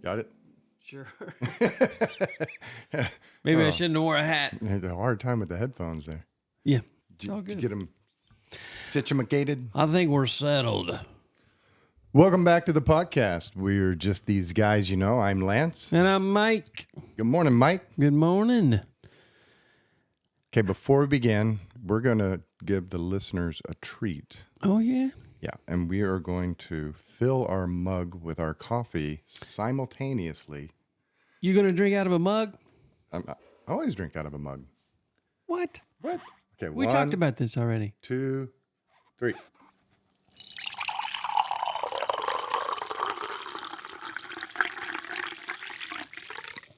Got it? Sure. Maybe I shouldn't have wore a hat. I had a hard time with the headphones there. Yeah. Did, all did good. you get them situated? I think we're settled. Welcome back to the podcast. We're just these guys, you know. I'm Lance. And I'm Mike. Good morning, Mike. Good morning. Okay, before we begin, we're going to give the listeners a treat. Oh, yeah? Yeah, and we are going to fill our mug with our coffee simultaneously. You going to drink out of a mug? I always drink out of a mug. What? What? Okay, We talked about this already. 2, 3.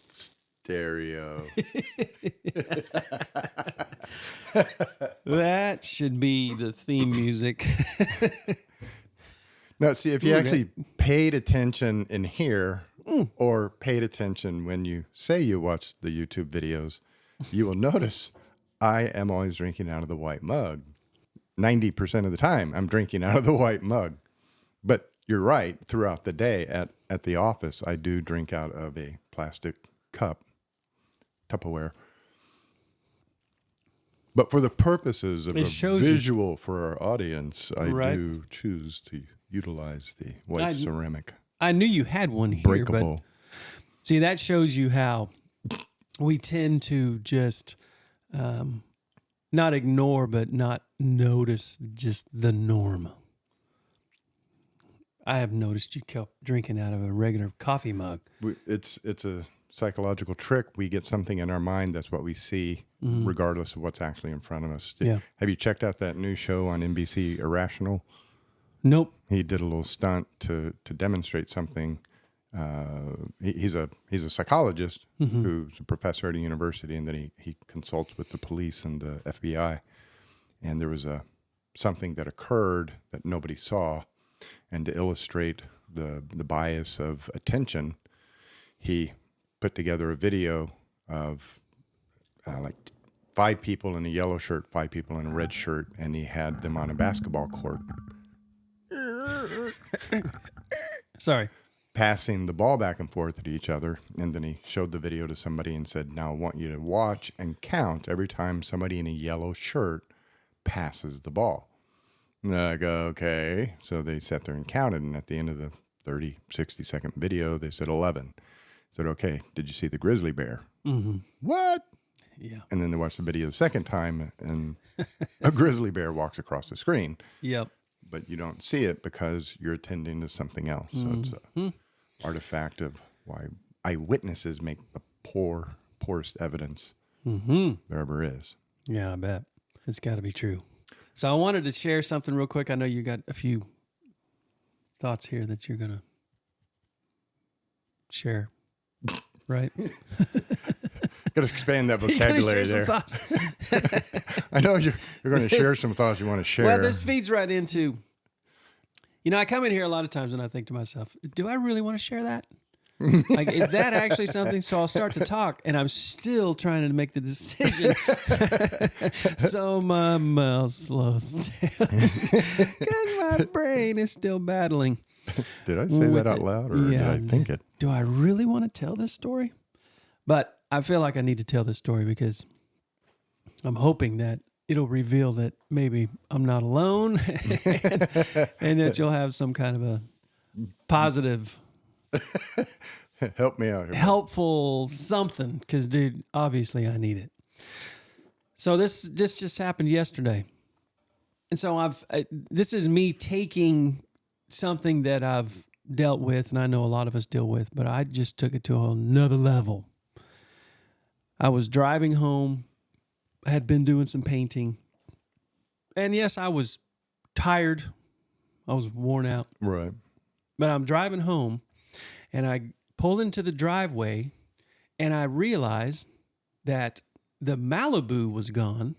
Stereo. That should be the theme music. No, see, if you actually paid attention in here or paid attention when you say you watch the YouTube videos, you will notice I am always drinking out of the white mug. 90% of the time, I'm drinking out of the white mug. But you're right. Throughout the day at the office, I do drink out of a plastic cup, Tupperware. But for the purposes of a visual for our audience, I do choose to utilize the white ceramic. I knew you had one here, breakable. but see, that shows you how we tend to just not ignore, but not notice just the norm. I have noticed you kept drinking out of a regular coffee mug. It's a psychological trick. We get something in our mind. That's what we see, regardless of what's actually in front of us. Have you checked out that new show on NBC, Irrational? Nope. He did a little stunt to demonstrate something. He's a psychologist who's a professor at a university, and then he consults with the police and the FBI. And there was something that occurred that nobody saw, and to illustrate the bias of attention, he put together a video of like 5 people in a yellow shirt, 5 people in a red shirt, and he had them on a basketball court. Sorry. Passing the ball back and forth to each other. And then he showed the video to somebody and said, now I want you to watch and count every time somebody in a yellow shirt passes the ball. And I go, okay. So they sat there and counted. And at the end of the 30, 60-second video, they said 11. I said, okay, did you see the grizzly bear? Mm-hmm. What? Yeah. And then they watched the video the second time, and a grizzly bear walks across the screen. Yep. But you don't see it because you're attending to something else. So it's an artifact of why eyewitnesses make the poorest evidence there ever is. Yeah, I bet. It's got to be true. So I wanted to share something real quick. I know you got a few thoughts here that you're going to share, right? Got to expand that vocabulary there. I know you're going to share some thoughts you want to share. Well, this feeds right into, I come in here a lot of times and I think to myself, do I really want to share that? Like, is that actually something? So I'll start to talk and I'm still trying to make the decision. So my mouth slows down because my brain is still battling. Did I say that out loud or did I think it? Do I really want to tell this story? But I feel like I need to tell this story because I'm hoping that it'll reveal that maybe I'm not alone and that you'll have some kind of a positive, help me out here, helpful something. Because, dude, obviously I need it. So this just happened yesterday. And so this is me taking something that I've dealt with, and I know a lot of us deal with, but I just took it to another level. I was driving home, had been doing some painting, and yes, I was tired. I was worn out. Right. But I'm driving home, and I pulled into the driveway, and I realized that the Malibu was gone,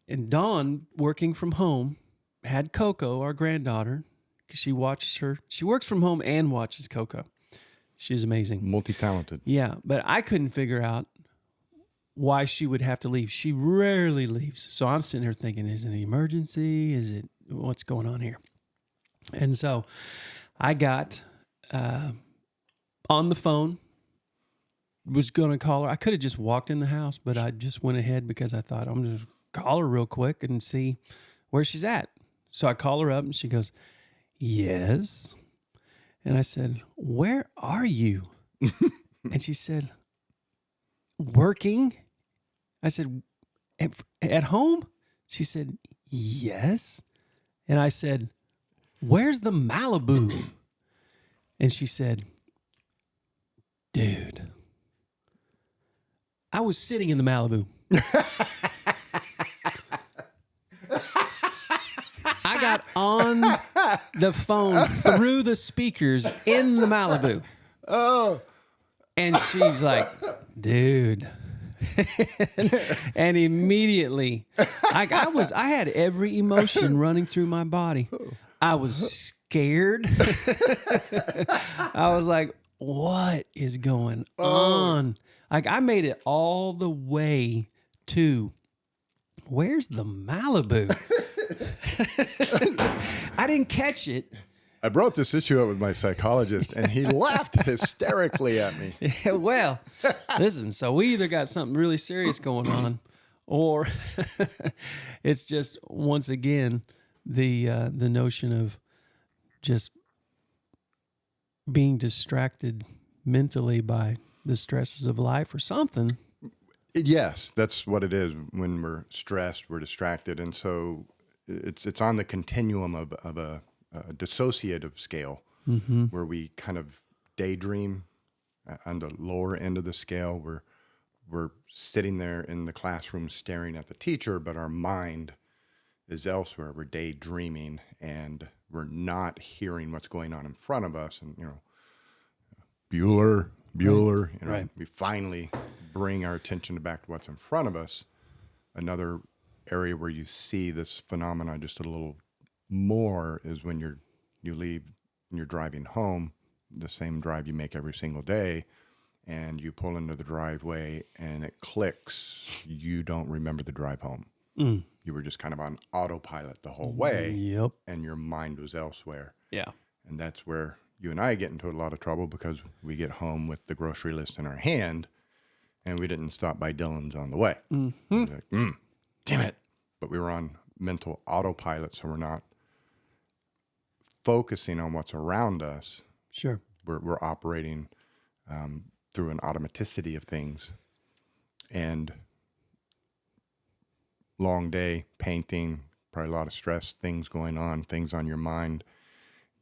and Dawn, working from home, had Coco, our granddaughter, because she works from home and watches Coco. She's amazing. Multi-talented. Yeah, but I couldn't figure out why she would have to leave. She rarely leaves. So I'm sitting here thinking, is it an emergency? What's going on here? And so I got on the phone, was going to call her. I could have just walked in the house, but I just went ahead because I thought I'm going to call her real quick and see where she's at. So I call her up and she goes, yes. And I said, where are you? And she said, working. I said, at home? She said, yes. And I said, where's the Malibu? And she said, dude, I was sitting in the Malibu. I got on the phone through the speakers in the Malibu. Oh. And she's like, dude. And immediately, I had every emotion running through my body. I was scared. I was like, what is going on? Like, I made it all the way to, where's the Malibu? I didn't catch it. I brought this issue up with my psychologist, and he laughed hysterically at me. Yeah, well, listen, so we either got something really serious going on, or it's just, once again, the notion of just being distracted mentally by the stresses of life or something. Yes, that's what it is. When we're stressed, we're distracted, and so it's on the continuum of a dissociative scale, where we kind of daydream. On the lower end of the scale, we're sitting there in the classroom staring at the teacher, but our mind is elsewhere. We're daydreaming, and we're not hearing what's going on in front of us. And Bueller, Right. we finally bring our attention back to what's in front of us. Another area where you see this phenomenon just a little more is when you leave and you're driving home, the same drive you make every single day, and you pull into the driveway and it clicks. You don't remember the drive home. You were just kind of on autopilot the whole way. Yep. And your mind was elsewhere. Yeah. And that's where you and I get into a lot of trouble, because we get home with the grocery list in our hand and we didn't stop by Dylan's on the way. Like, damn it. But we were on mental autopilot, so we're not focusing on what's around us. Sure. We're operating through an automaticity of things. And long day, painting, probably a lot of stress, things going on, things on your mind.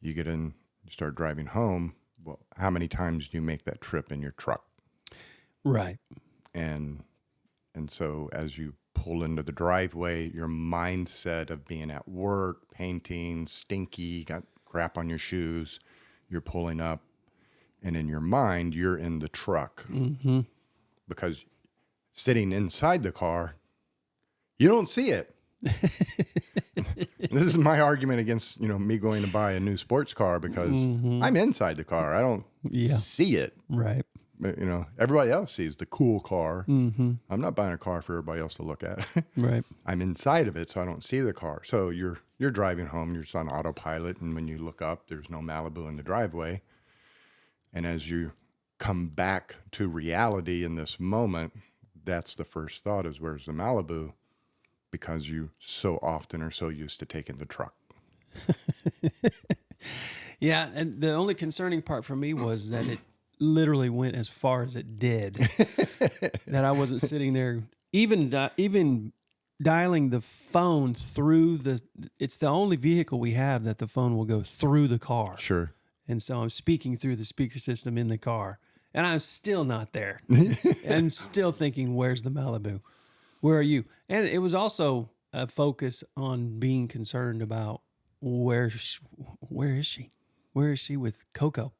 You get in, you start driving home. Well, how many times do you make that trip in your truck? Right. And so as you pull into the driveway, your mindset of being at work, painting, stinky, got crap on your shoes, you're pulling up, and in your mind, you're in the truck. Because sitting inside the car, you don't see it. This is my argument against, me going to buy a new sports car, because I'm inside the car. I don't see it. Right. But, everybody else sees the cool car. I'm not buying a car for everybody else to look at. Right. I'm inside of it, so I don't see the car. So you're driving home, you're just on autopilot, and when you look up, there's no Malibu in the driveway. And as you come back to reality in this moment, that's the first thought is, where's the Malibu? Because you so often are so used to taking the truck. Yeah, and the only concerning part for me was that it literally went as far as it did. That I wasn't sitting there, even dialing the phone through it's the only vehicle we have that the phone will go through the car. Sure. And so I'm speaking through the speaker system in the car, and I'm still not there. I'm still thinking, where's the Malibu? Where are you? And it was also a focus on being concerned about where is she? Where is she with Coco?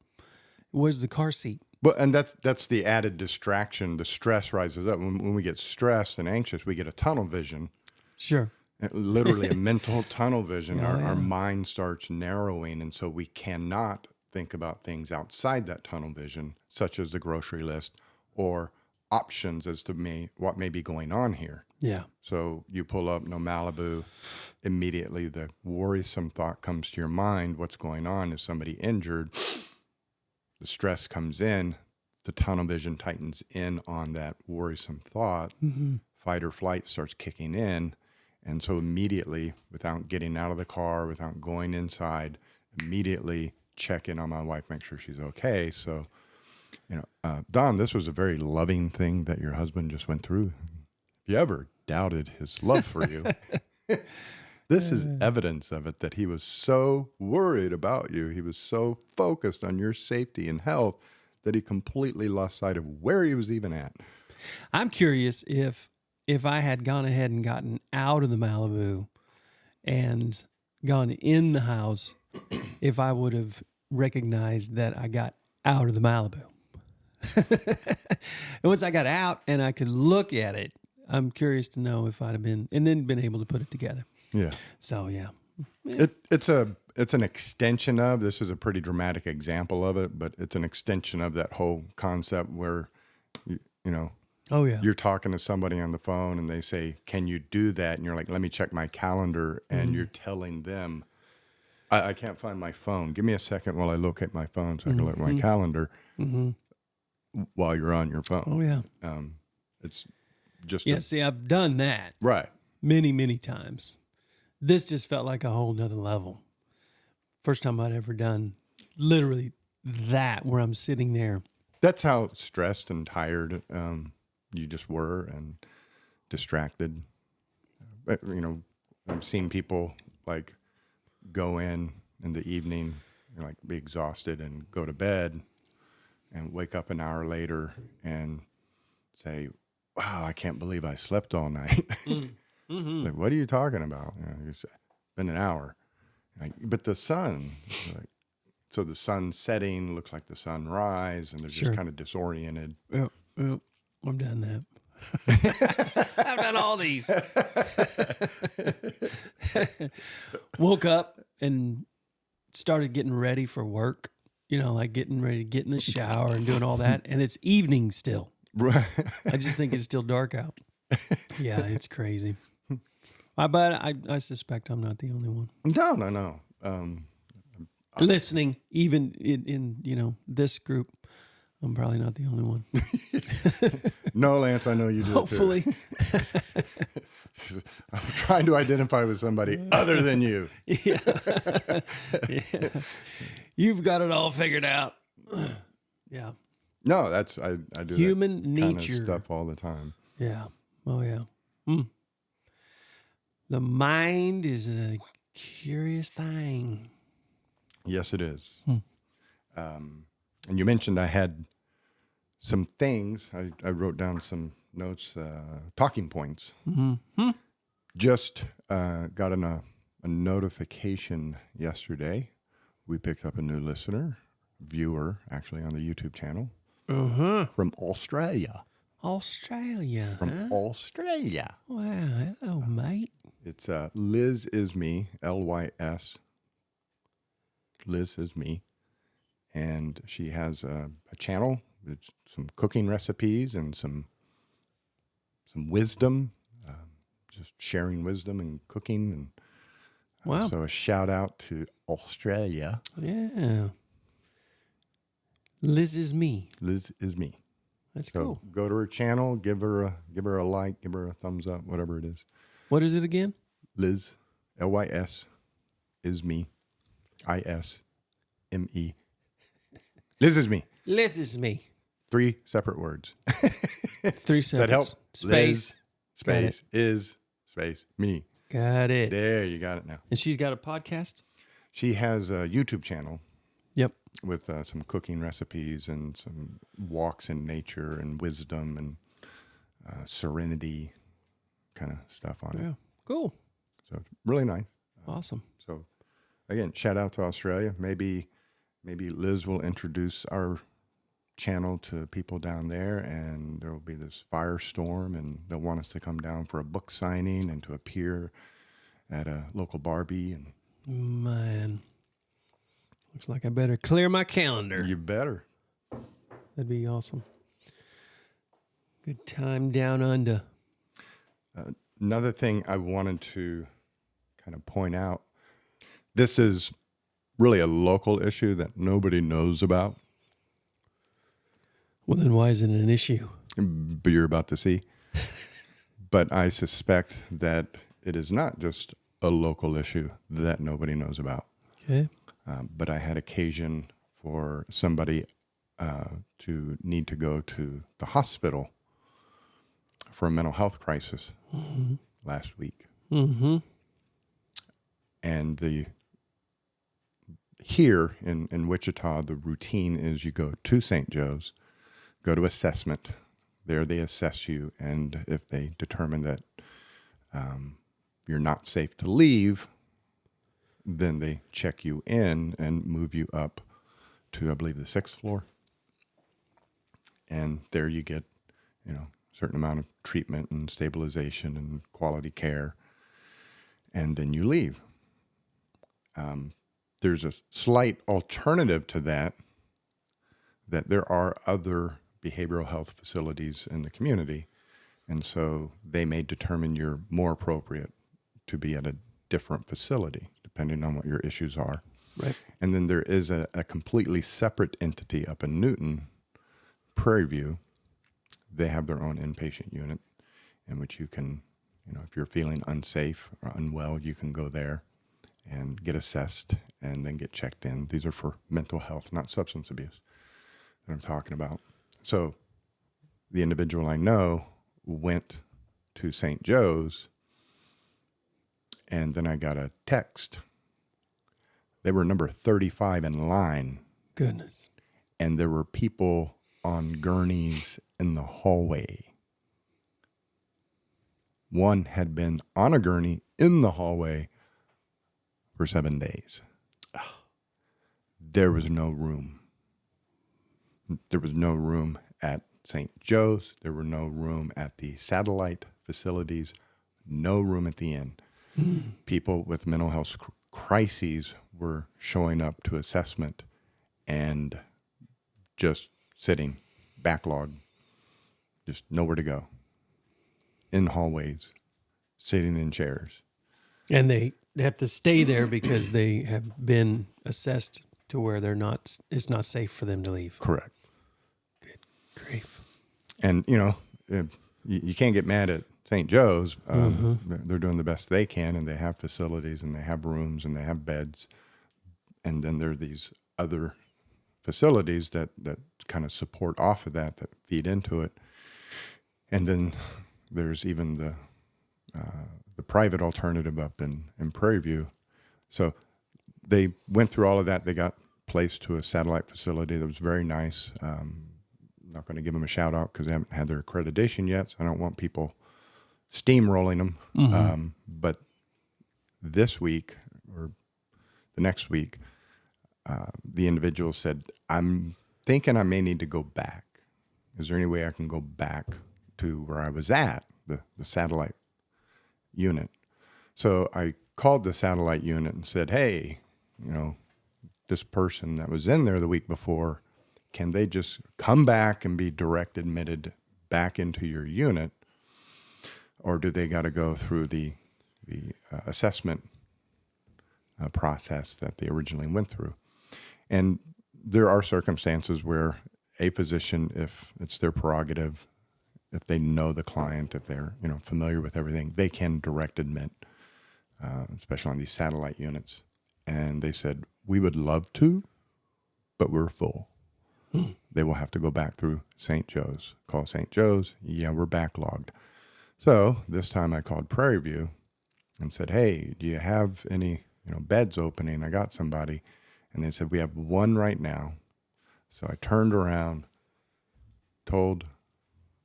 Where's the car seat? But and that's the added distraction. The stress rises up. When we get stressed and anxious, we get a tunnel vision. Sure. Literally a mental tunnel vision. Oh, Our mind starts narrowing, and so we cannot think about things outside that tunnel vision, such as the grocery list or options as to what may be going on here. Yeah. So you pull up, no Malibu, immediately the worrisome thought comes to your mind. What's going on? Is somebody injured? the stress comes in, the tunnel vision tightens in on that worrisome thought, fight or flight starts kicking in. And so immediately, without getting out of the car, without going inside, immediately check in on my wife, make sure she's okay. So, Don, this was a very loving thing that your husband just went through. If you ever doubted his love for you, this is evidence of it, that he was so worried about you. He was so focused on your safety and health that he completely lost sight of where he was even at. I'm curious if I had gone ahead and gotten out of the Malibu and gone in the house, if I would have recognized that I got out of the Malibu. And once I got out and I could look at it, I'm curious to know if I'd have been able to put it together. Yeah. So, yeah. It's an extension of, this is a pretty dramatic example of it, but it's an extension of that whole concept where, Oh, yeah. you're talking to somebody on the phone and they say, can you do that? And you're like, let me check my calendar. And you're telling them, I can't find my phone. Give me a second while I locate my phone so I can look at my calendar while you're on your phone. Oh, yeah. It's just... Yeah, see, I've done that Right. many, many times. This just felt like a whole nother level. First time I'd ever done literally that, where I'm sitting there. That's how stressed and tired you just were, and distracted. But, I've seen people like go in the evening, like be exhausted and go to bed and wake up an hour later and say, wow, I can't believe I slept all night. Like, what are you talking about? It's been an hour. Like, but the sun, so the sun setting looks like the sunrise, and they're just kind of disoriented. Yep, I've done that. I've done all these. Woke up and started getting ready for work, like getting ready to get in the shower and doing all that. And it's evening still. Right. I just think it's still dark out. Yeah, it's crazy. But I suspect I'm not the only one. No. Listening, even in this group, I'm probably not the only one. No, Lance, I know you do. Hopefully. I'm trying to identify with somebody other than you. Yeah. You've got it all figured out. Yeah. No, I do human that nature kind of stuff all the time. Yeah. Oh, yeah. The mind is a curious thing. Yes, it is. And you mentioned I had some things. I wrote down some notes, talking points. Just got a notification yesterday. We picked up a new viewer, actually, on the YouTube channel from Australia. Australia. From Australia. Wow. Hello, mate. It's Liz is me, Lys. Liz is me. And she has a channel with some cooking recipes and some wisdom, just sharing wisdom and cooking. And wow. So a shout out to Australia. Yeah. Liz is me. Liz is me. That's so cool. Go to her channel, give her a like, give her a thumbs up, whatever it is. What is it again? Liz, Lys, is me, ISME. Liz is me. Liz is me. 3 separate words. 3 separate. That help. Space. Liz, space, is, space, me. Got it. There, you got it now. And she's got a podcast? She has a YouTube channel. Yep. With some cooking recipes and some walks in nature and wisdom and serenity kind of stuff on it. Yeah. Cool. So it's really nice. Awesome. So again, shout out to Australia. Maybe Liz will introduce our channel to people down there, and there will be this firestorm, and they'll want us to come down for a book signing and to appear at a local Barbie. And man, looks like I better clear my calendar. You better. That'd be awesome. Good time down under. Another thing I wanted to kind of point out, this is really a local issue that nobody knows about. Well, then why is it an issue? But you're about to see. But I suspect that it is not just a local issue that nobody knows about. Okay. But I had occasion for somebody to need to go to the hospital for a mental health crisis last week. Mm-hmm. And here in Wichita, the routine is you go to St. Joe's, go to assessment. There they assess you, and if they determine that you're not safe to leave, then they check you in and move you up to, I believe, the 6th floor. And there you get, a certain amount of treatment and stabilization and quality care, and then you leave. There's a slight alternative to that there are other behavioral health facilities in the community, and so they may determine you're more appropriate to be at a different facility, depending on what your issues are. Right. And then there is a completely separate entity up in Newton, Prairie View. They have their own inpatient unit in which you can, if you're feeling unsafe or unwell, you can go there and get assessed and then get checked in. These are for mental health, not substance abuse that I'm talking about. So the individual I know went to St. Joe's, and then I got a text. They were number 35 in line. Goodness. And there were people on gurneys in the hallway. One had been on a gurney in the hallway for 7 days. There was no room. There was no room at St. Joe's. There were no room at the satellite facilities. No room at the inn. People with mental health crises were showing up to assessment and just sitting, backlogged, just nowhere to go. In hallways, sitting in chairs. And they have to stay there because they have been assessed to where it's not safe for them to leave. Correct. Good grief. And, you can't get mad at St. Joe's. They're doing the best they can, and they have facilities, and they have rooms, and they have beds. And then there are these other facilities that kind of support off of that feed into it. And then there's even the private alternative up in Prairie View. So they went through all of that. They got placed to a satellite facility that was very nice. Not going to give them a shout out because they haven't had their accreditation yet. So I don't want people steamrolling them. But this week or the next week, the individual said, I'm thinking I may need to go back. Is there any way I can go back to where I was at, the satellite unit? So I called the satellite unit and said, hey, this person that was in there the week before, can they just come back and be direct admitted back into your unit? Or do they got to go through the assessment process that they originally went through? And there are circumstances where a physician, if it's their prerogative, if they know the client, if they're familiar with everything, they can direct admit, especially on these satellite units. And they said, we would love to, but we're full. They will have to go back through St. Joe's. Call St. Joe's. Yeah, we're backlogged. So this time I called Prairie View and said, hey, do you have any beds opening? I got somebody. And they said, we have one right now. So I turned around, told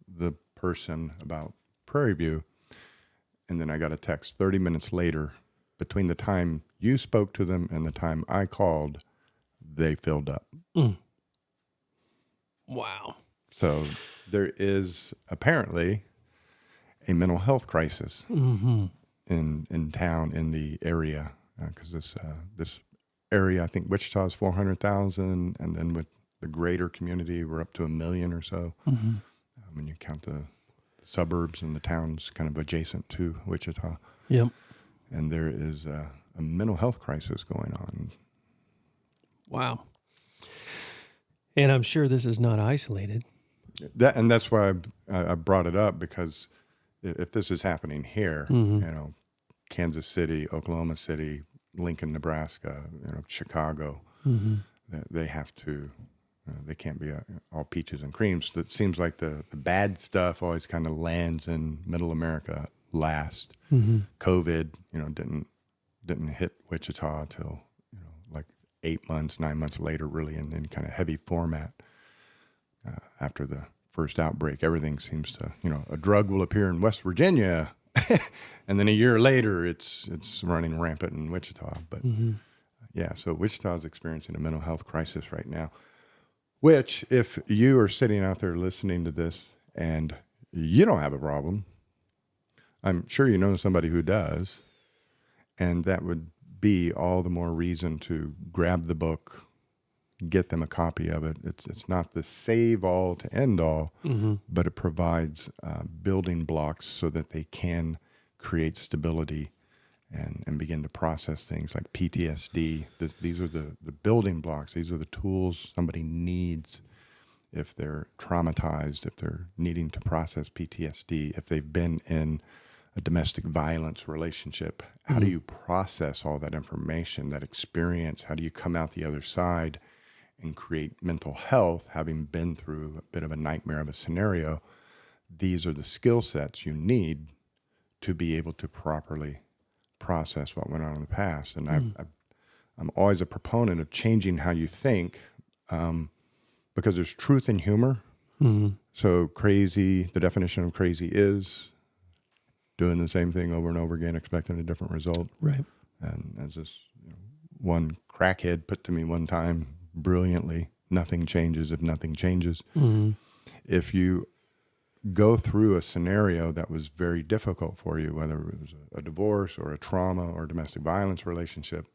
the person about Prairie View, and then I got a text 30 minutes later. Between the time you spoke to them and the time I called, they filled up. Wow. So there is apparently a mental health crisis in town, in the area, because this area, I think Wichita is 400,000, and then with the greater community, we're up to 1 million or so. When you count the suburbs and the towns kind of adjacent to Wichita. Yep. And there is a mental health crisis going on. Wow. And I'm sure this is not isolated. That's why I brought it up, because if this is happening here, Kansas City, Oklahoma City, Lincoln, Nebraska, Chicago, they have to. They can't be all peaches and creams. It seems like the bad stuff always kind of lands in Middle America last. COVID, didn't hit Wichita till like 8 months, 9 months later, really in kind of heavy format. After the first outbreak, everything seems to, a drug will appear in West Virginia, and then a year later, it's running rampant in Wichita. But so Wichita is experiencing a mental health crisis right now. Which, if you are sitting out there listening to this and you don't have a problem, I'm sure you know somebody who does, and that would be all the more reason to grab the book, get them a copy of it. It's not the save all to end all, but it provides building blocks so that they can create stability and begin to process things like PTSD. These are the building blocks. These are the tools somebody needs if they're traumatized, if they're needing to process PTSD, if they've been in a domestic violence relationship. How do you process all that information, that experience? How do you come out the other side and create mental health, having been through a bit of a nightmare of a scenario? These are the skill sets you need to be able to properly process what went on in the past. And I'm always a proponent of changing how you think, because there's truth in humor. So crazy, the definition of crazy is doing the same thing over and over again, expecting a different result. Right. And as this one crackhead put to me one time brilliantly, nothing changes if nothing changes. If you go through a scenario that was very difficult for you, whether it was a divorce or a trauma or a domestic violence relationship,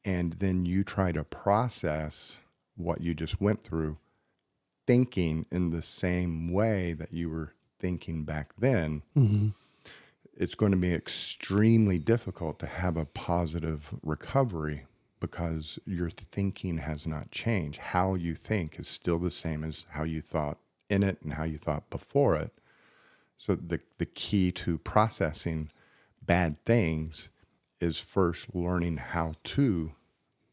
and then you try to process what you just went through, thinking in the same way that you were thinking back then, it's going to be extremely difficult to have a positive recovery, because your thinking has not changed. How you think is still the same as how you thought in it and how you thought before it. So the key to processing bad things is first learning how to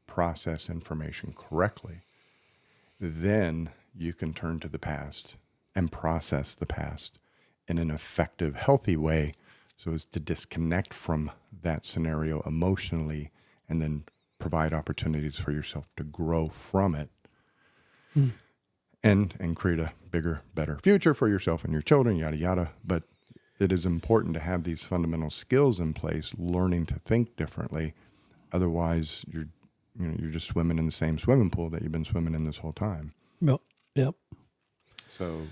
process information correctly. Then you can turn to the past and process the past in an effective, healthy way, so as to disconnect from that scenario emotionally and then provide opportunities for yourself to grow from it. And create a bigger, better future for yourself and your children, yada, yada. But it is important to have these fundamental skills in place, learning to think differently. Otherwise, you're just swimming in the same swimming pool that you've been swimming in this whole time. Yep. So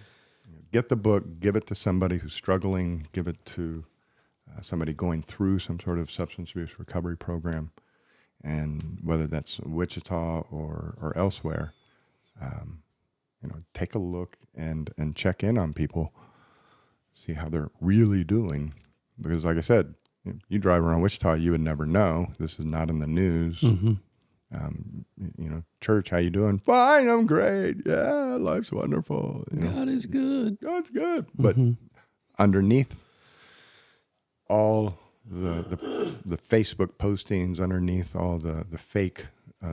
get the book, give it to somebody who's struggling, give it to somebody going through some sort of substance abuse recovery program. And whether that's Wichita or elsewhere, take a look and check in on people, see how they're really doing. Because like I said, you drive around Wichita, you would never know. This is not in the news. Church, how you doing? Fine, I'm great. Yeah, life's wonderful. God is good. God's good. But underneath all the Facebook postings, underneath all the fake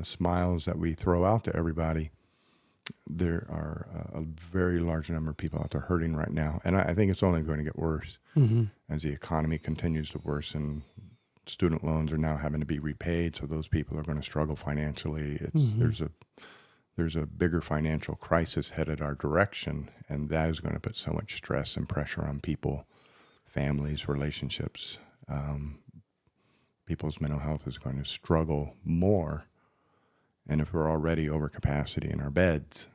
smiles that we throw out to everybody, there are a very large number of people out there hurting right now. And I think it's only going to get worse as the economy continues to worsen. Student loans are now having to be repaid, so those people are going to struggle financially. There's a bigger financial crisis headed our direction, and that is going to put so much stress and pressure on people, families, relationships. People's mental health is going to struggle more. And if we're already over capacity in our beds,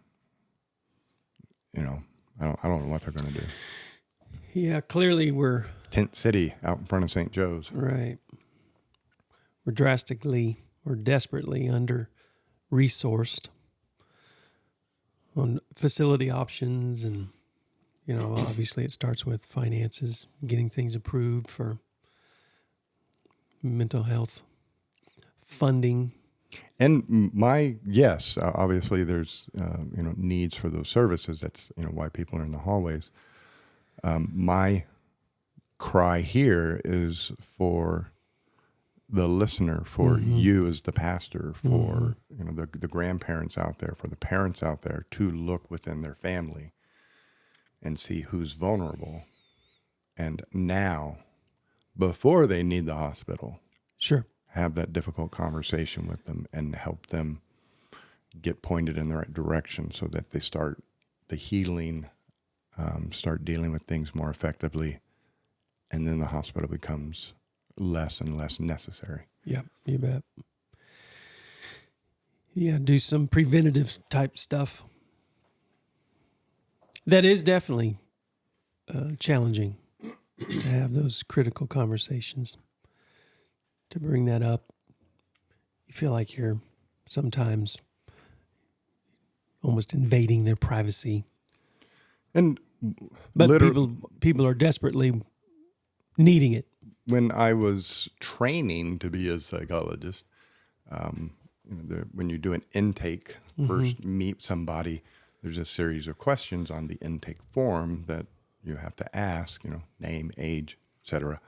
I don't know what they're going to do. Yeah, clearly we're Tent City out in front of St. Joe's. right. We're desperately under resourced on facility options, and obviously it starts with finances, getting things approved for mental health funding. And yes, obviously there's, needs for those services. That's, why people are in the hallways. My cry here is for the listener, for you as the pastor, for, the grandparents out there, for the parents out there to look within their family and see who's vulnerable. And now, before they need the hospital, Sure. have that difficult conversation with them and help them get pointed in the right direction so that they start the healing, start dealing with things more effectively. And then the hospital becomes less and less necessary. Yeah, you bet. Yeah, do some preventative type stuff. That is definitely challenging to have those critical conversations, to bring that up. You feel like you're sometimes almost invading their privacy. And but people are desperately needing it. When I was training to be a psychologist, when you do an intake, first meet somebody, there's a series of questions on the intake form that you have to ask, name, age, etc.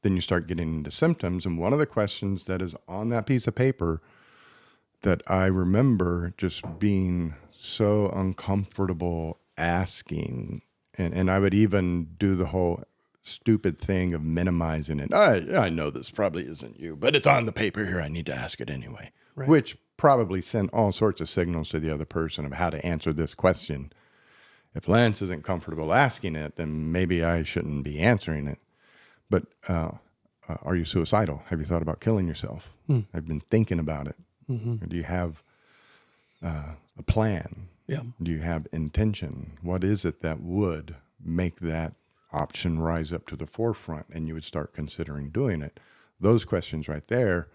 Then you start getting into symptoms. And one of the questions that is on that piece of paper that I remember just being so uncomfortable asking, and I would even do the whole stupid thing of minimizing it. I know this probably isn't you, but it's on the paper here. I need to ask it anyway, right. Which probably sent all sorts of signals to the other person of how to answer this question. If Lance isn't comfortable asking it, then maybe I shouldn't be answering it. But are you suicidal? Have you thought about killing yourself? I've been thinking about it. Do you have a plan? Yeah. Do you have intention? What is it that would make that option rise up to the forefront and you would start considering doing it? Those questions right there,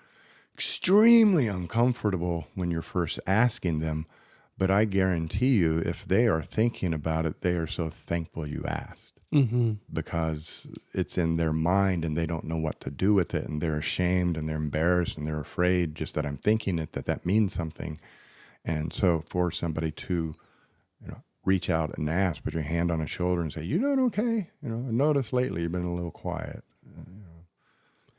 extremely uncomfortable when you're first asking them, but I guarantee you if they are thinking about it, they are so thankful you asked. Because it's in their mind and they don't know what to do with it, and they're ashamed and they're embarrassed and they're afraid just that I'm thinking it, that means something. And so for somebody to reach out and ask, put your hand on a shoulder and say, "You doing okay? I noticed lately you've been a little quiet.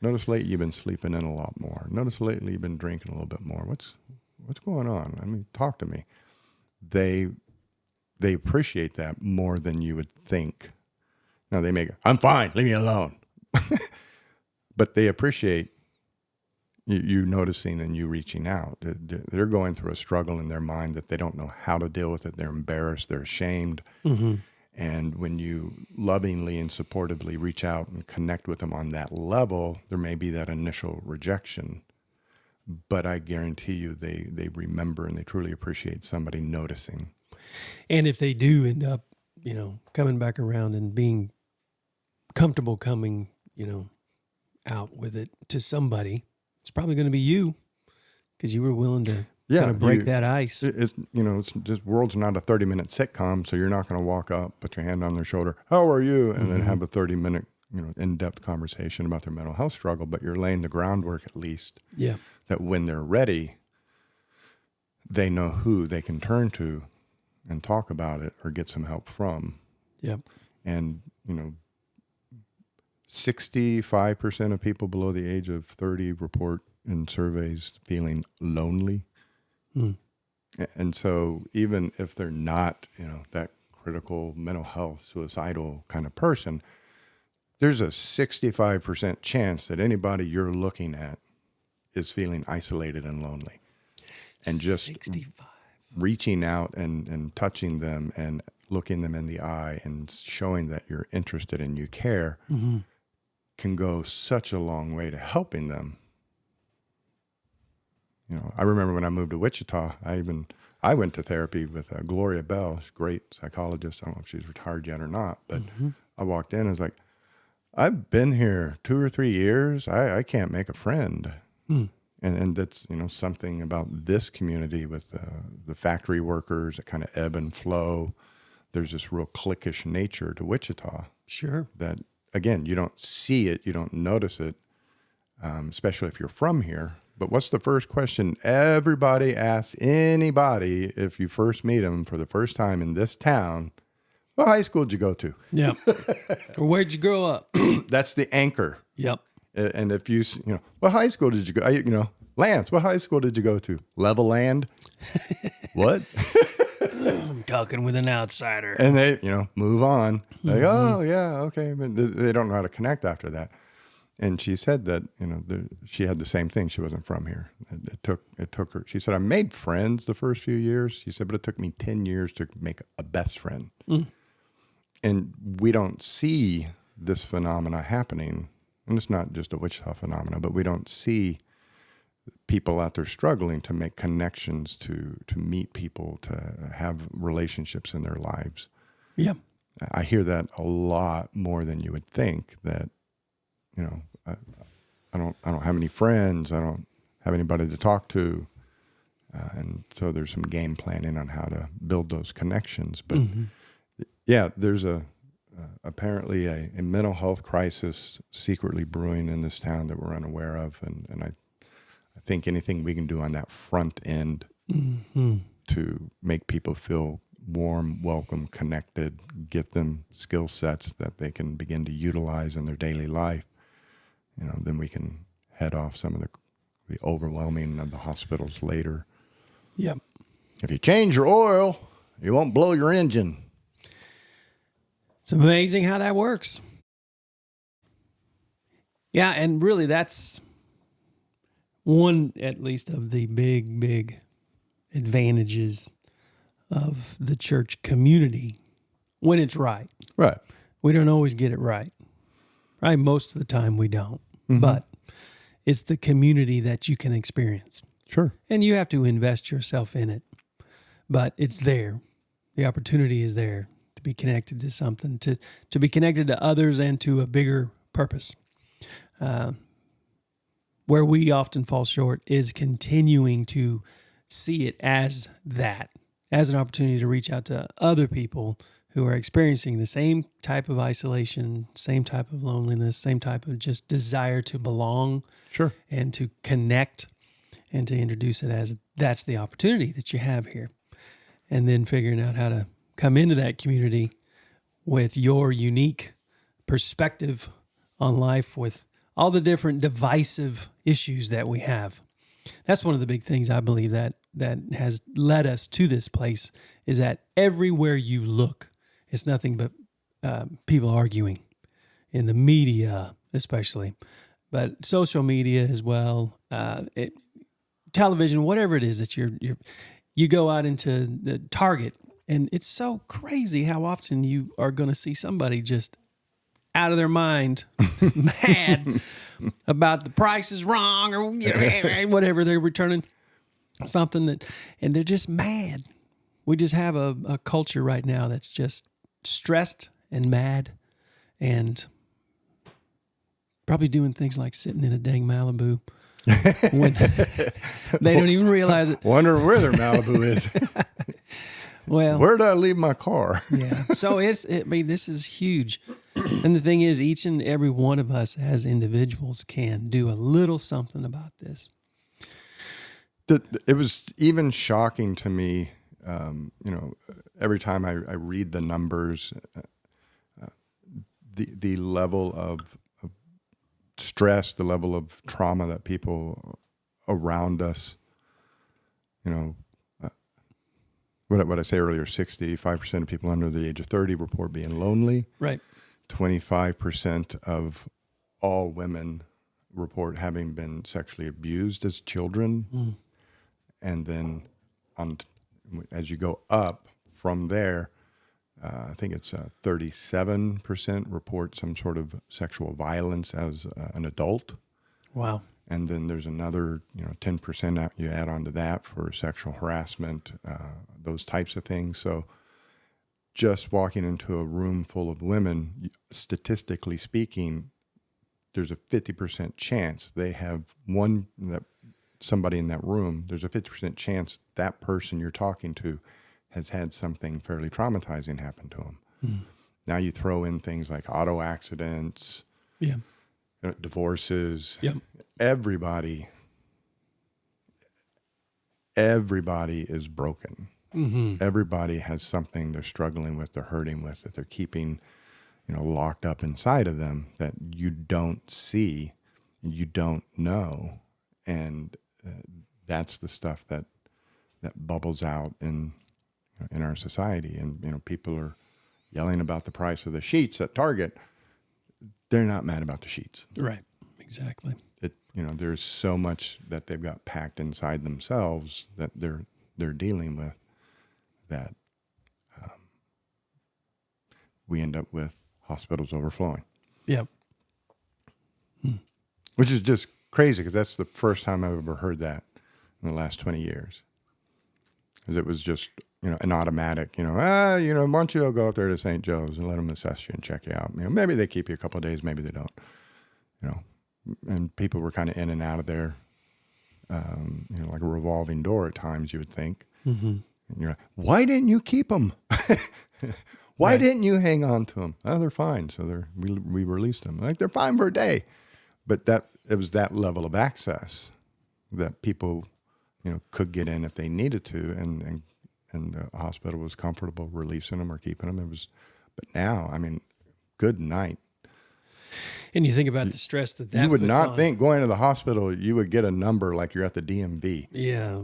Notice lately you've been sleeping in a lot more. Notice lately you've been drinking a little bit more. What's going on? I mean, talk to me." They appreciate that more than you would think. Now they may go, "I'm fine, leave me alone." But they appreciate you noticing and you reaching out. They're going through a struggle in their mind that they don't know how to deal with it. They're embarrassed. They're ashamed. And when you lovingly and supportively reach out and connect with them on that level, there may be that initial rejection. But I guarantee you they remember and they truly appreciate somebody noticing. And if they do end up, coming back around and being comfortable coming, out with it to somebody, it's probably going to be you, because you were willing to kind of break that ice. It's just, world's not a 30-minute sitcom, so you're not going to walk up, put your hand on their shoulder, "How are you?" and then have a 30-minute, in-depth conversation about their mental health struggle. But you're laying the groundwork at least. Yeah. That when they're ready, they know who they can turn to and talk about it or get some help from. Yep. And 65% of people below the age of 30 report in surveys feeling lonely. And so even if they're not, that critical mental health, suicidal kind of person, there's a 65% chance that anybody you're looking at is feeling isolated and lonely. And just 65. Reaching out and touching them and looking them in the eye and showing that you're interested and you care can go such a long way to helping them. I remember when I moved to Wichita, I went to therapy with Gloria Bell. She's a great psychologist. I don't know if she's retired yet or not, but I walked in and was like, "I've been here 2 or 3 years. I can't make a friend." And that's, something about this community with the factory workers that kind of ebb and flow. There's this real cliquish nature to Wichita. Sure. That, again, you don't see it, you don't notice it, especially if you're from here. But what's the first question everybody asks anybody if you first meet them for the first time in this town? What high school did you go to? Yeah. Or where'd you grow up? That's the anchor. Yep. And if what high school did you go? Lance, what high school did you go to? Levelland? What? I'm talking with an outsider. And they, move on. Like, oh, yeah, okay. But they don't know how to connect after that. And she said that, she had the same thing. She wasn't from here. It took her. She said, I made friends the first few years. She said, but it took me 10 years to make a best friend. Mm. And we don't see this phenomena happening. And it's not just a Wichita phenomena, but we don't see people out there struggling to make connections, to meet people, to have relationships in their lives. Yeah. I hear that a lot more than you would think, that, I don't have any friends. I don't have anybody to talk to. And so there's some game planning on how to build those connections. But yeah, there's apparently a mental health crisis secretly brewing in this town that we're unaware of. And I think anything we can do on that front end to make people feel warm, welcome, connected, get them skill sets that they can begin to utilize in their daily life, then we can head off some of the overwhelming of the hospitals later. Yep. If you change your oil, you won't blow your engine. It's amazing how that works. Yeah, and really that's one, at least, of the big advantages of the church community when it's right. Right. We don't always get it right. Right? Most of the time we don't. Mm-hmm. But it's the community that you can experience. Sure. And you have to invest yourself in it. But it's there. The opportunity is there to be connected to something, to be connected to others and to a bigger purpose. Where we often fall short is continuing to see it as that, as an opportunity to reach out to other people who are experiencing the same type of isolation, same type of loneliness, same type of just desire to belong. Sure. And to connect and to introduce it as that's the opportunity that you have here. And then figuring out how to come into that community with your unique perspective on life, with all the different divisive issues that we have. That's one of the big things I believe that has led us to this place, is that everywhere you look, it's nothing but people arguing, in the media especially, but social media as well, television, whatever it is that you go out into the Target, and it's so crazy how often you are going to see somebody just out of their mind, mad about the price is wrong or whatever, they're returning something and they're just mad. We just have a culture right now that's just stressed and mad, and probably doing things like sitting in a dang Malibu when they don't even realize it. Wonder where their Malibu is. Well, where did I leave my car? Yeah. So this is huge. And the thing is, each and every one of us as individuals can do a little something about this. It was even shocking to me, every time I read the numbers, the level of stress, the level of trauma that people around us, what I say earlier, 65% of people under the age of 30 report being lonely. Right. 25% of all women report having been sexually abused as children. Mm. And then as you go up from there, I think it's 37% report some sort of sexual violence as an adult. Wow. And then there's another, 10% you add on to that for sexual harassment, those types of things. So just walking into a room full of women, statistically speaking, there's a 50% chance they have somebody in that room, there's a 50% chance that person you're talking to has had something fairly traumatizing happen to them. Mm. Now you throw in things like auto accidents, divorces. Yep. Everybody everybody is broken. Everybody has something they're struggling with, they're hurting with, that they're keeping, locked up inside of them that you don't see, you don't know. And that's the stuff that bubbles out in our society. And, people are yelling about the price of the sheets at Target. They're not mad about the sheets. Right. Exactly. There's so much that they've got packed inside themselves that they're dealing with that we end up with hospitals overflowing. Yep. Which is just crazy, because that's the first time I've ever heard that in the last 20 years. Because it was just, an automatic, why don't you go up there to St. Joe's and let them assess you and check you out. Maybe they keep you a couple of days, maybe they don't. And people were kind of in and out of there, like a revolving door at times, you would think. And you're like, why didn't you keep them? Why didn't you hang on to them? Oh, they're fine. So we released them. Like, they're fine for a day. But it was that level of access that people, could get in if they needed to, and the hospital was comfortable releasing them or keeping them. But now, good night. And you think about the stress that you would puts not on. think going to the hospital you would get a number like you're at the DMV. Yeah.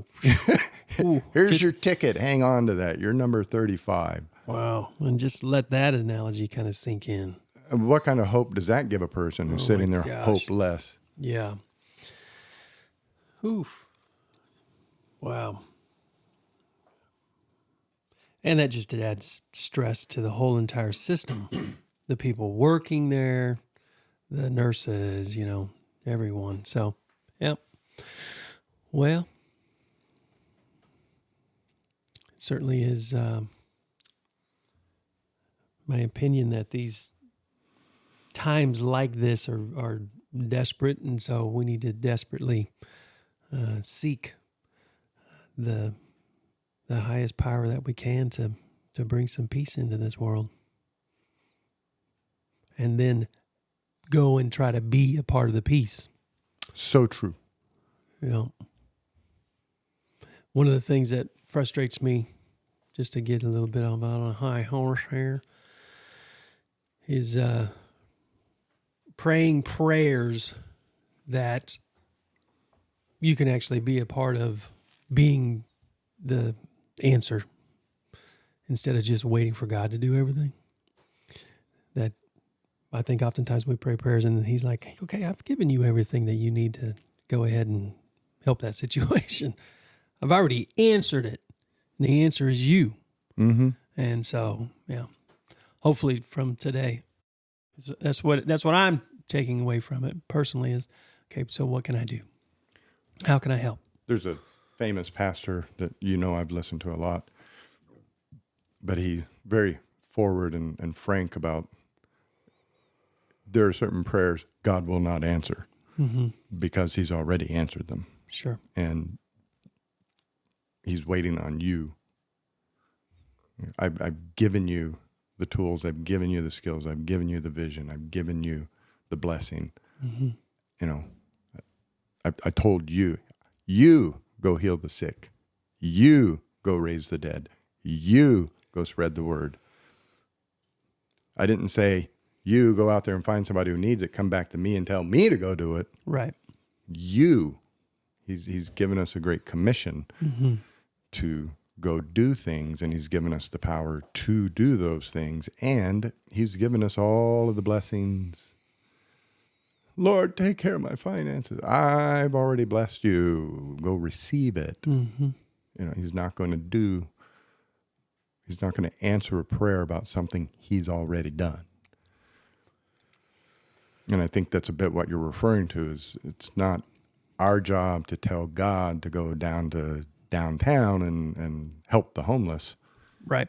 Here's your ticket. Hang on to that. You're number 35. Wow. And just let that analogy kind of sink in. What kind of hope does that give a person who's sitting there hopeless? Yeah. Oof. Wow. And that just adds stress to the whole entire system. The people working there, the nurses, everyone. So, yep. Well, it certainly is my opinion that these times like this are desperate, and so we need to desperately seek the highest power that we can to bring some peace into this world, and then go and try to be a part of the peace. So true. One of the things that frustrates me, just to get a little bit on a high horse here, is praying prayers that you can actually be a part of being the answer, instead of just waiting for God to do everything. That I think oftentimes we pray prayers and he's like, okay, I've given you everything that you need to go ahead and help that situation. I've already answered it. And the answer is you. Mm-hmm. And so, hopefully from today, that's what I'm taking away from it personally is, okay, so what can I do? How can I help? There's a famous pastor that I've listened to a lot, but he's very forward and frank about there are certain prayers God will not answer because he's already answered them. Sure. And he's waiting on you. I've given you the tools. I've given you the skills. I've given you the vision. I've given you the blessing. I told you go heal the sick. You go raise the dead. You go spread the word. I didn't say, you go out there and find somebody who needs it, come back to me and tell me to go do it. Right. He's given us a great commission to go do things, and he's given us the power to do those things, and he's given us all of the blessings. Lord, take care of my finances. I've already blessed you. Go receive it. He's not going to answer a prayer about something he's already done. And I think that's a bit what you're referring to is it's not our job to tell God to go down to downtown and help the homeless. Right.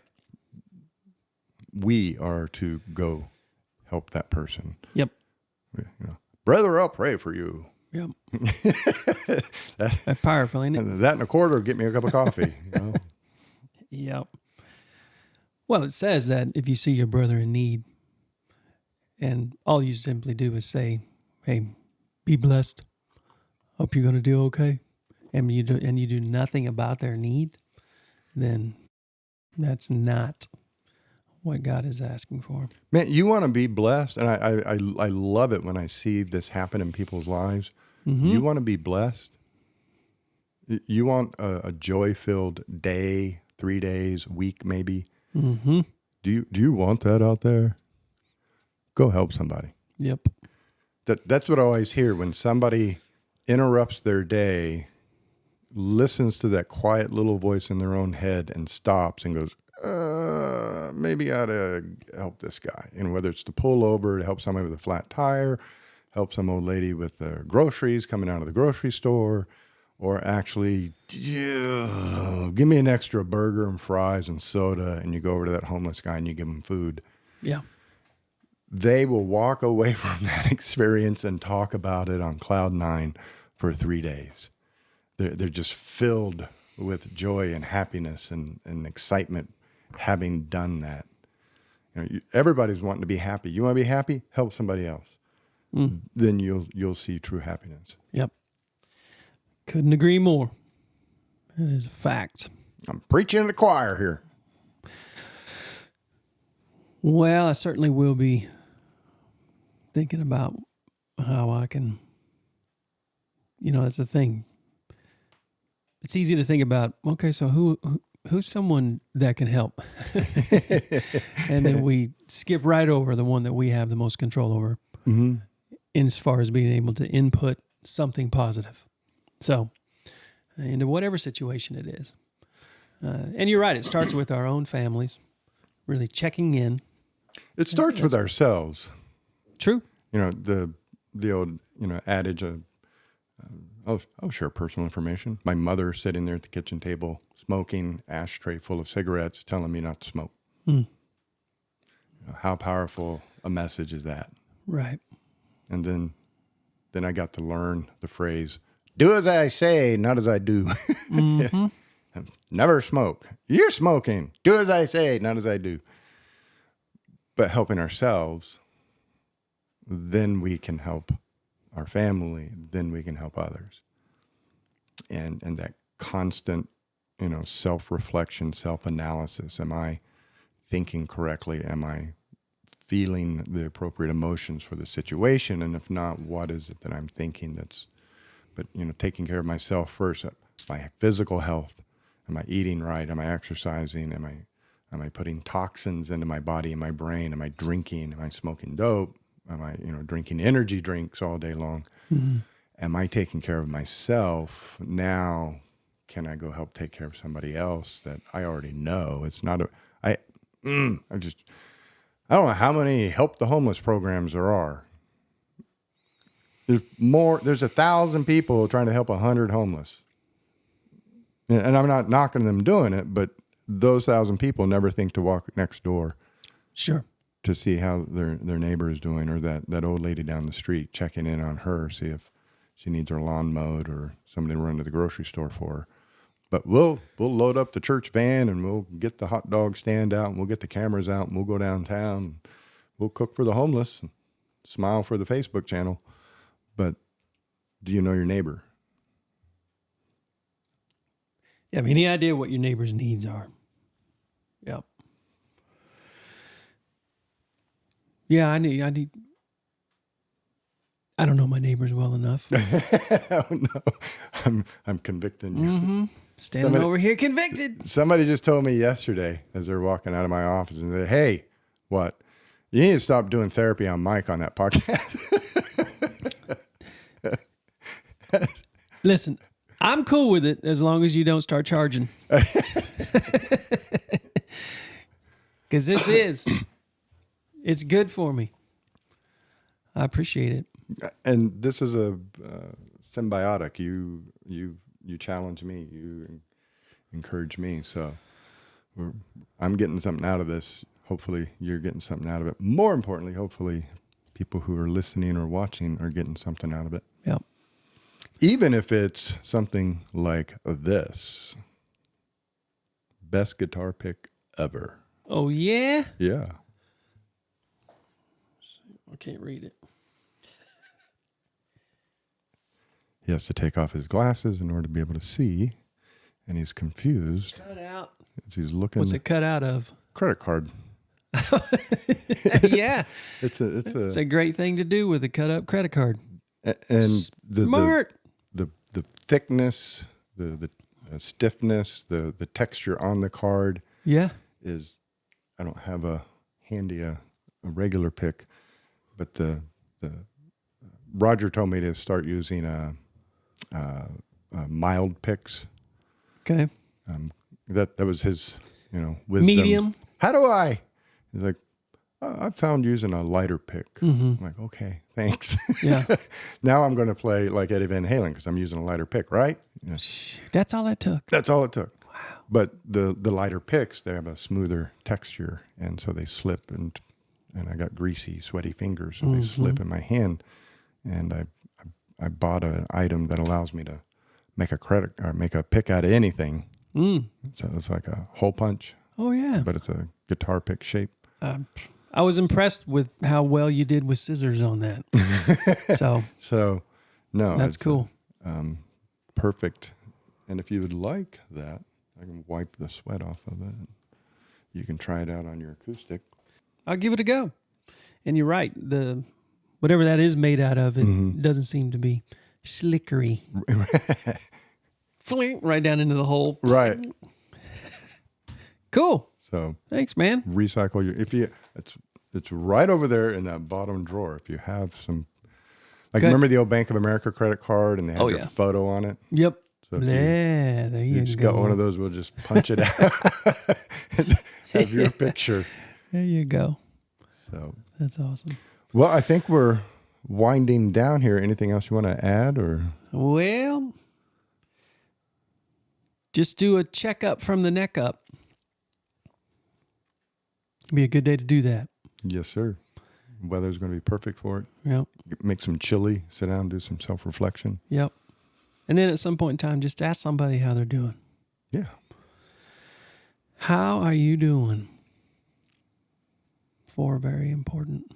We are to go help that person. Yep. Brother, I'll pray for you. Yep. That's powerful, ain't it? That and a quarter, get me a cup of coffee. Yep. Well, it says that if you see your brother in need, and all you simply do is say, hey, be blessed. Hope you're going to do okay. and you do nothing about their need, then that's not what God is asking for. Man, you want to be blessed, and I love it when I see this happen in people's lives. Mm-hmm. You want to be blessed. You want a joy-filled day, 3 days, week, maybe. Mm-hmm. Do you want that out there? Go help somebody. Yep. That's what I always hear when somebody interrupts their day, listens to that quiet little voice in their own head and stops and goes, maybe I ought to help this guy. And whether it's to pull over to help somebody with a flat tire, help some old lady with their groceries coming out of the grocery store, or actually, give me an extra burger and fries and soda, and you go over to that homeless guy and you give him food. Yeah. They will walk away from that experience and talk about it on cloud nine for 3 days. They're just filled with joy and happiness and excitement having done that. Everybody's wanting to be happy. You want to be happy? Help somebody else. Then you'll see true happiness. Yep. Couldn't agree more. That is a fact. I'm preaching to the choir here. Well, I certainly will be thinking about how I can, that's the thing. It's easy to think about, okay, so who's someone that can help? And then we skip right over the one that we have the most control over, in as far as being able to input something positive. So, into whatever situation it is. And you're right, it starts with our own families, really checking in. It starts with ourselves. True. The old adage of, I'll share personal information. My mother sitting there at the kitchen table, smoking, ashtray full of cigarettes, telling me not to smoke. How powerful a message is that? Right. And then I got to learn the phrase, do as I say, not as I do. Mm-hmm. Never smoke. You're smoking. Do as I say, not as I do. But helping ourselves, then we can help our family, then we can help others. And that constant, self-reflection, self-analysis. Am I thinking correctly? Am I feeling the appropriate emotions for the situation? And if not, what is it that I'm thinking but taking care of myself first, my physical health. Am I eating right? Am I exercising? Am I putting toxins into my body and my brain? Am I drinking? Am I smoking dope? Am I, drinking energy drinks all day long? Mm-hmm. Am I taking care of myself? Now, can I go help take care of somebody else that I already know? It's not I don't know how many help the homeless programs there are. There's 1,000 people trying to help 100 homeless. And I'm not knocking them doing it, but those 1,000 people never think to walk next door. Sure. To see how their neighbor is doing, or that old lady down the street, checking in on her, see if she needs her lawn mowed or somebody to run to the grocery store for her. But we'll load up the church van and we'll get the hot dog stand out and we'll get the cameras out and we'll go downtown. And we'll cook for the homeless and smile for the Facebook channel. But do you know your neighbor? You have any idea what your neighbor's needs are? Yep. Yeah, I don't know my neighbors well enough. Oh, no, I'm convicting you. Mm-hmm. Standing over here convicted. Somebody just told me yesterday as they're walking out of my office and they said, hey, what? You need to stop doing therapy on Mike on that podcast. Listen, I'm cool with it as long as you don't start charging. Because it's good for me. I appreciate it. And this is a symbiotic. You challenge me. You encourage me. So I'm getting something out of this. Hopefully you're getting something out of it. More importantly, hopefully people who are listening or watching are getting something out of it. Yep. Even if it's something like this. Best guitar pick ever. Oh, yeah? Yeah. I can't read it. he has to take off his glasses in order to be able to see, and he's confused. Cut out. As he's looking. What's it cut out of? Credit card. Yeah. It's a great thing to do with a cut up credit card. And Smart. the thickness, the stiffness, the texture on the card. Yeah. Is, I don't have a regular pick, but the Roger told me to start using mild picks. Okay. That was his, wisdom. Medium. How do I? He's like, I found using a lighter pick. I'm like, okay, thanks. Yeah. Now I'm going to play like Eddie Van Halen because I'm using a lighter pick, right? That's all it took. That's all it took. Wow. But the lighter picks, they have a smoother texture, and so they slip, and I got greasy, sweaty fingers, so they slip in my hand. And I bought an item that allows me to make a pick out of anything. So it's like a hole punch. Oh yeah. But it's a guitar pick shape. I was impressed with how well you did with scissors on that. So no, that's cool. Perfect. And if you would like that, I can wipe the sweat off of it. You can try it out on your acoustic. I'll give it a go. And you're right. Whatever that is made out of, it doesn't seem to be slickery. Fling right down into the hole. Right. Cool. So thanks, man. Recycle it's right over there in that bottom drawer. If you have some, remember the old Bank of America credit card and they had your photo on it? Yep. So if there you just go. got one of those, we'll just punch it out and have your picture. There you go. So that's awesome. Well, I think we're winding down here. Anything else you want to add, or? Well, just do a checkup from the neck up. Be a good day to do that. Yes, sir. Weather's going to be perfect for it. Yep. Make some chili, sit down, do some self-reflection. Yep. And then at some point in time, just ask somebody how they're doing. Yeah. How are you doing? 4 very important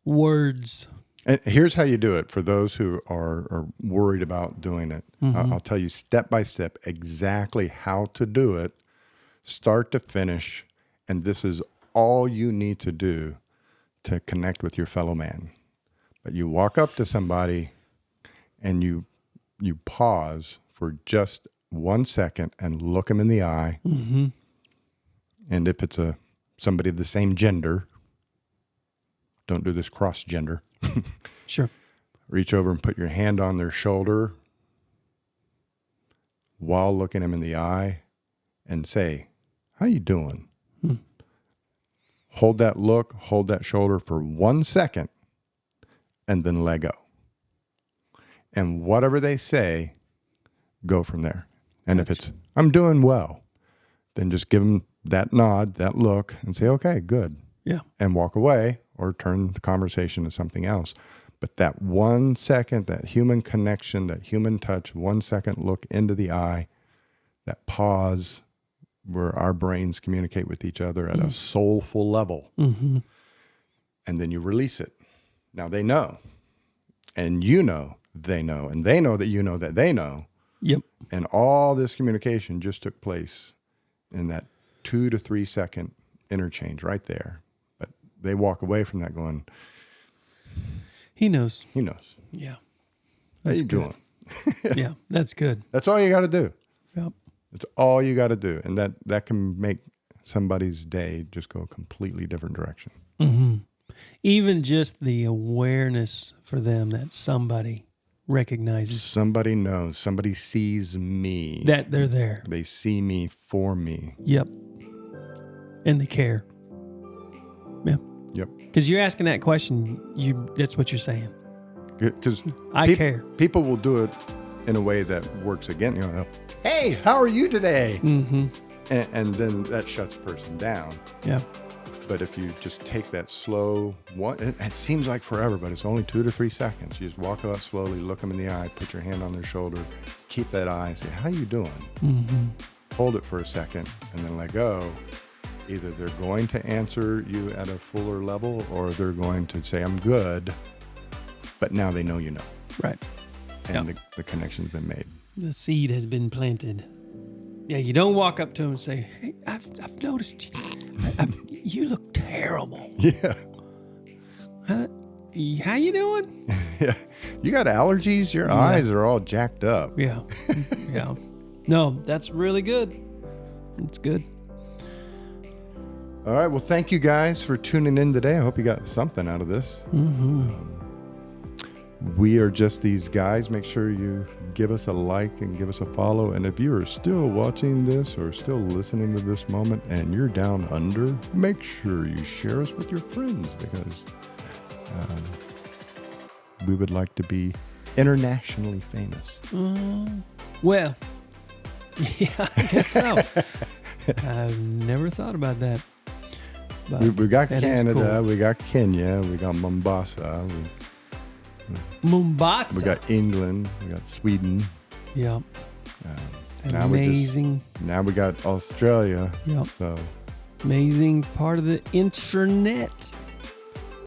words. And here's how you do it for those who are worried about doing it. I'll tell you step by step exactly how to do it, start to finish. And this is all you need to do to connect with your fellow man. But you walk up to somebody and you pause for just 1 second and look them in the eye. Mm-hmm. And if it's somebody of the same gender, don't do this cross gender. Sure. Reach over and put your hand on their shoulder while looking them in the eye and say, how you doing? Hold that look, hold that shoulder for 1 second, and then let go. And whatever they say, go from there. And if it's, I'm doing well, then just give them that nod, that look, and say, okay, good. Yeah. And walk away or turn the conversation to something else. But that 1 second, that human connection, that human touch, 1 second look into the eye, that pause where our brains communicate with each other at a soulful level. Mm-hmm. And then you release it. Now they know. And you know they know. And they know that you know that they know. Yep. And all this communication just took place in that 2 to 3 second interchange right there. But they walk away from that going, he knows. He knows. Yeah. How you doing? Yeah, that's good. That's all you got to do. Yep. That's all you got to do. And that can make somebody's day just go a completely different direction. Mm-hmm. Even just the awareness for them that somebody recognizes. Somebody knows. Somebody sees me. That they're there. They see me for me. Yep. And they care. Yep. Yep. Because you're asking that question, that's what you're saying. Because I care. People will do it in a way that works against, hey, how are you today? Mm-hmm. And then that shuts a person down. Yeah. But if you just take that slow one, it seems like forever, but it's only 2 to 3 seconds. You just walk out slowly, look them in the eye, put your hand on their shoulder, keep that eye, say, how you doing? Mm-hmm. Hold it for a second, and then let go. Either they're going to answer you at a fuller level, or they're going to say, I'm good, but now they know you know. Right. and the connection's been made. The seed has been planted. Yeah, you don't walk up to him and say, "Hey, I've noticed you look terrible. Yeah. How you doing?" Yeah. You got allergies? Your eyes are all jacked up. Yeah. Yeah. No, that's really good. It's good. All right. Well, thank you guys for tuning in today. I hope you got something out of this. We are just these guys. Make sure you give us a like and give us a follow. And if you are still watching this or still listening to this moment and you're down under, make sure you share us with your friends, because we would like to be internationally famous. Well, yeah, I guess so. I've never thought about that. But We got that is Canada, cool. we got Kenya, we got Mombasa, Mombasa. we got England, we got Sweden. Yep. Now Amazing. now we got Australia. Yep. So Amazing part of the internet.